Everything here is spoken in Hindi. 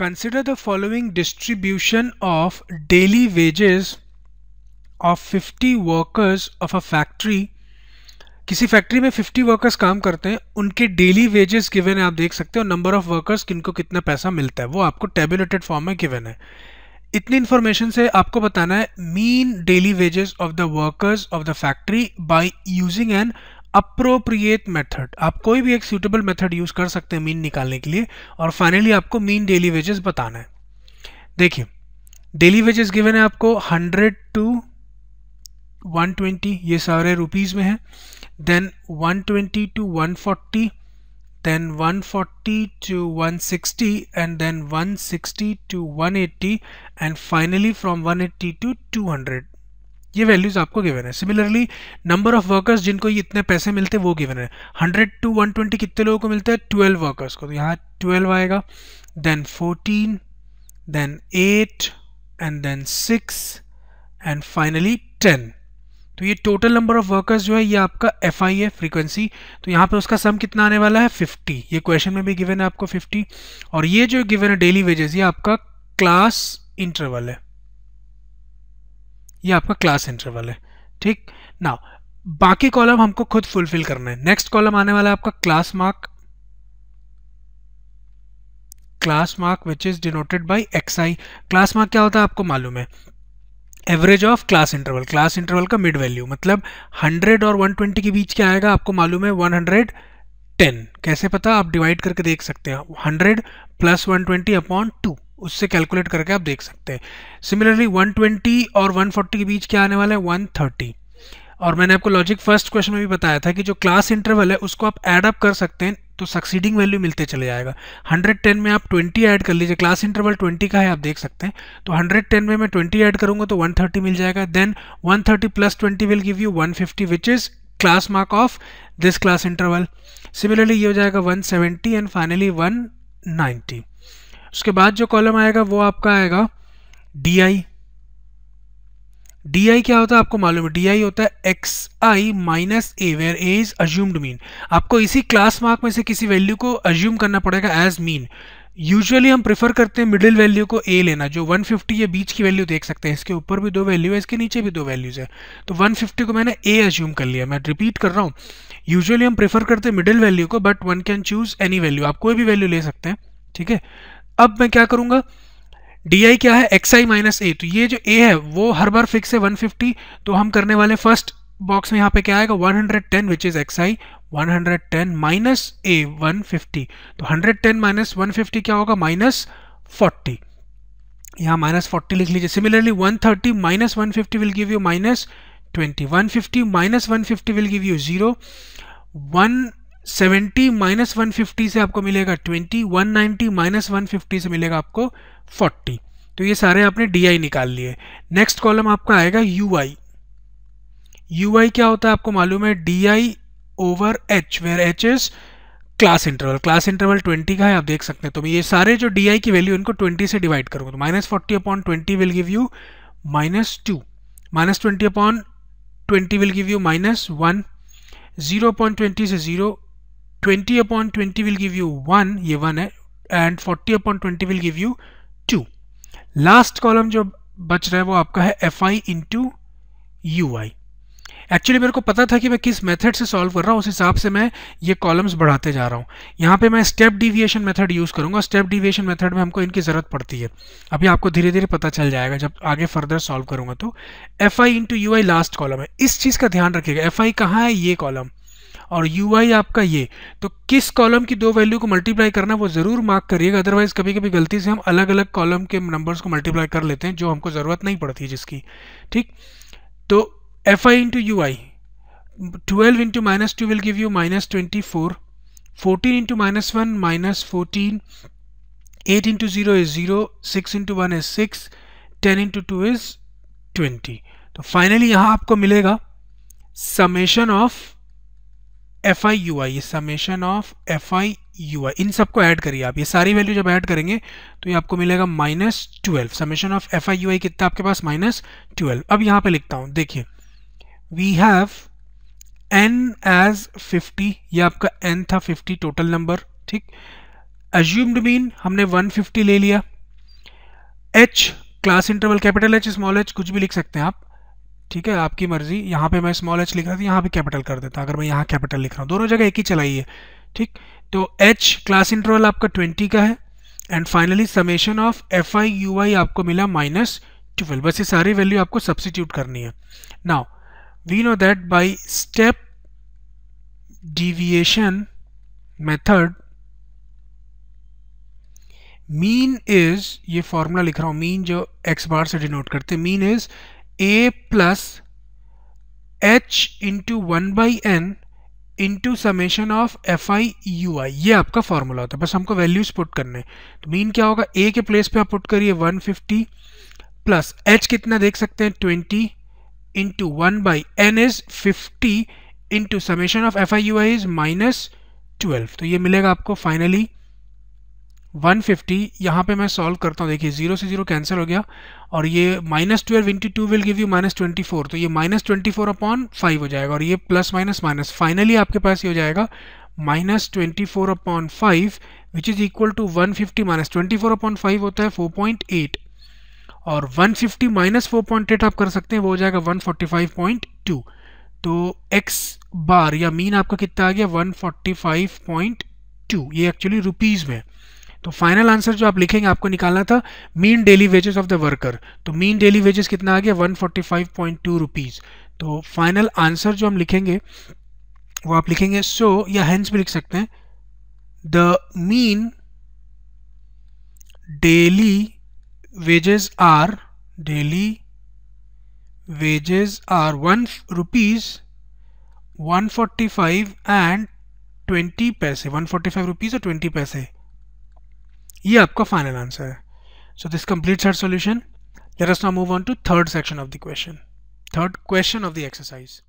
Consider the following distribution of daily wages of 50 workers of a factory. किसी फैक्ट्री में 50 वर्कर्स काम करते हैं, उनके डेली वेजेस गिवन है, आप देख सकते हो, नंबर ऑफ वर्कर्स किनको कितना पैसा मिलता है वो आपको टेबुलेटेड फॉर्म में गिवन है। इतनी इन्फॉर्मेशन से आपको बताना है mean daily wages of the workers of the factory by using an appropriate method. आप कोई भी एक सूटेबल मेथड यूज कर सकते हैं मीन निकालने के लिए, और फाइनली आपको मीन डेली वेजेस बताना है। देखिए डेली वेजेस गिवन है आपको 100 to 120, ये सारे रुपीज में है, then 120 to 140, then 140 to 160, and then 160 to 180, and finally from 180 to 200। ये वैल्यूज आपको गिवन है। सिमिलरली नंबर ऑफ वर्कर्स जिनको ये इतने पैसे मिलते हैं वो गिवन है। 100 to 120 कितने लोगों को मिलता है? 12 वर्कर्स को, तो यहाँ 12 आएगा, then 14, then 8, and then 6, and finally 10। तो ये टोटल नंबर ऑफ वर्कर्स जो है ये आपका FI है, फ्रीक्वेंसी। तो यहाँ पे उसका सम कितना आने वाला है? 50। ये क्वेश्चन में भी गिवन है आपको 50। और ये जो गिवन है डेली वेजेस, ये आपका क्लास इंटरवल है, ये आपका क्लास इंटरवल है। ठीक ना, बाकी कॉलम हमको खुद फुलफिल करना है। नेक्स्ट कॉलम आने वाला है आपका class mark which is denoted by XI। Class mark क्या होता है आपको मालूम है? एवरेज ऑफ क्लास इंटरवल का मिड वैल्यू, मतलब 100 और 120 के बीच क्या आएगा आपको मालूम है? 110। कैसे पता? आप डिवाइड करके देख सकते हैं, 100 प्लस 120 अपॉन 2, उससे कैलकुलेट करके आप देख सकते हैं। सिमिलरली 120 और 140 के बीच क्या आने वाला है? 130। और मैंने आपको लॉजिक फर्स्ट क्वेश्चन में भी बताया था कि जो क्लास इंटरवल है उसको आप ऐड अप कर सकते हैं तो सक्सीडिंग वैल्यू मिलते चले जाएगा। 110 में आप 20 ऐड कर लीजिए, क्लास इंटरवल 20 का है आप देख सकते हैं, तो 110 में मैं 20 ऐड करूंगा तो 130 मिल जाएगा। Then 130 plus 20 will give you 150 which is class mark of this class interval. Similarly ये हो जाएगा 170 एंड फाइनली 190। उसके बाद जो कॉलम आएगा वो आपका आएगा DI क्या होता है आपको मालूम है? DI होता है XI minus A, where A is assumed mean. आपको इसी क्लास मार्क में से किसी वैल्यू को अज्यूम करना पड़ेगा एज मीन। यूजुअली हम प्रेफर करते हैं मिडिल वैल्यू को A लेना, जो 150 ये बीच की वैल्यू देख सकते हैं, इसके ऊपर भी 2 वैल्यू है, इसके नीचे भी 2 वैल्यूज है, तो 150 को मैंने A अज्यूम कर लिया। मैं रिपीट कर रहा हूँ, यूजुअली हम प्रेफर करते हैं मिडिल वैल्यू को, but one can choose any value, आप कोई भी वैल्यू ले सकते हैं। ठीक है, अब मैं क्या करूंगा? DI क्या है? XI minus A। तो ये जो A है वो हर बार फिक्स है 150, तो हम करने वाले फर्स्ट बॉक्स में यहाँ पे क्या आएगा? 110 which is XI, 110 minus A 150, तो 110 माइनस 150 क्या होगा? माइनस 40। यहाँ माइनस 40 लिख लीजिए। Similarly 130 minus 150 will give you minus 20, 150 minus 150 will give you 0, 170 minus 150 से आपको मिलेगा 20, 190 माइनस 150 से मिलेगा आपको 40। तो ये सारे आपने DI निकाल लिए। नेक्स्ट कॉलम आपका आएगा UI क्या होता है आपको मालूम है? DI over H, where H is class interval 20 का है, आप देख सकते हैं। तो ये सारे जो DI की वैल्यू इनको 20 से डिवाइड करूंगा, तो minus 40 upon 20 will give you minus 2, minus 20 upon 20 will give you minus 1, 0 upon 20 से 0, 20 अपॉन 20 विल गिव यू 1, ये 1 है, and 40 upon 20 will give you 2। Last column जो बच रहा है वो आपका है FI इंटू UI। एक्चुअली मेरे को पता था कि मैं किस मेथड से सॉल्व कर रहा हूँ, उस हिसाब से मैं ये कॉलम्स बढ़ाते जा रहा हूँ। यहाँ पे मैं स्टेप डिविएशन मेथड यूज़ करूँगा। स्टेप डिविएशन मेथड में हमको इनकी ज़रूरत पड़ती है, अभी आपको धीरे धीरे पता चल जाएगा जब आगे फर्दर सॉल्व करूँगा। तो FI into UI last column है, इस चीज़ का ध्यान रखिएगा। FI कहाँ है? ये कॉलम, और UI आपका ये। तो किस कॉलम की 2 वैल्यू को मल्टीप्लाई करना वो ज़रूर मार्क करिएगा, अदरवाइज कभी कभी गलती से हम अलग अलग कॉलम के नंबर्स को मल्टीप्लाई कर लेते हैं जो हमको ज़रूरत नहीं पड़ती जिसकी। ठीक, तो FI into UI, 12 into minus 2 will give you minus 24, 14 into minus 1 minus 14, 8 into 0 is 0, 6 into 1 is 6, 10 into 2 is 20। तो फाइनली यहाँ आपको मिलेगा समेशन ऑफ FI UI, ये समेशन ऑफ FI UI। इन सबको ऐड करिए आप, ये सारी वैल्यू जब ऐड करेंगे तो ये आपको मिलेगा minus 12। Summation of FI UI कितना आपके पास? माइनस 12। अब यहाँ पे लिखता हूँ, देखिए वी हैव n एज 50, ये आपका n था 50 टोटल नंबर। ठीक, अज्यूम्ड मीन हमने 150 ले लिया, H class interval capital H small H कुछ भी लिख सकते हैं आप, ठीक है, आपकी मर्जी। यहाँ पे मैं स्मॉल एच लिख रहा था, यहाँ भी कैपिटल कर देता अगर मैं यहाँ कैपिटल लिख रहा हूँ, दोनों जगह एक ही चलाइए, ठीक। तो एच क्लास इंटरवल आपका 20 का है and finally summation of F I U I आपको मिला -12। बस ये सारी वैल्यू आपको सब्सटीट्यूट करनी है। Now we know that by step deviation method mean is, ये फॉर्मूला लिख रहा हूं, मीन जो x बार से डिनोट करते हैं, mean is a plus h into 1/n into summation of F I U I, ये आपका फॉर्मूला होता है। बस हमको वैल्यूज पुट करने। तो मीन क्या होगा, a के प्लेस पे आप पुट करिए 150 प्लस h कितना देख सकते हैं 20 into 1/n is 50 into summation of F I U I is -12। तो ये मिलेगा आपको फाइनली 150। यहाँ पे मैं सॉल्व करता हूँ, देखिए 0 से 0 कैंसिल हो गया और ये -12 इंटू 2 विल गिव यू -24, तो ये -24/5 हो जाएगा और ये प्लस माइनस माइनस, फाइनली आपके पास ये हो जाएगा -24/5 विच इज इक्वल टू 150 -24/5 होता है 4.8 और 150 माइनस 4.8 आप कर सकते हैं, वो हो जाएगा 145.2। तो x बार या मीन आपका कितना आ गया 145.2, ये एक्चुअली रुपीज में। तो फाइनल आंसर जो आप लिखेंगे आपको निकालना था mean daily wages of the worker, तो मीन डेली वेजेस कितना आ गया 145.2 रुपीज। तो फाइनल आंसर जो हम लिखेंगे वो आप लिखेंगे सो या हेंस भी लिख सकते हैं, the mean daily wages are 1 rupees 145 and 20 पैसे, 145 रुपीज और 20 पैसे, ये आपका फाइनल आंसर है। So this completes our solution. Let us now move on to third section of the question, third question of the exercise.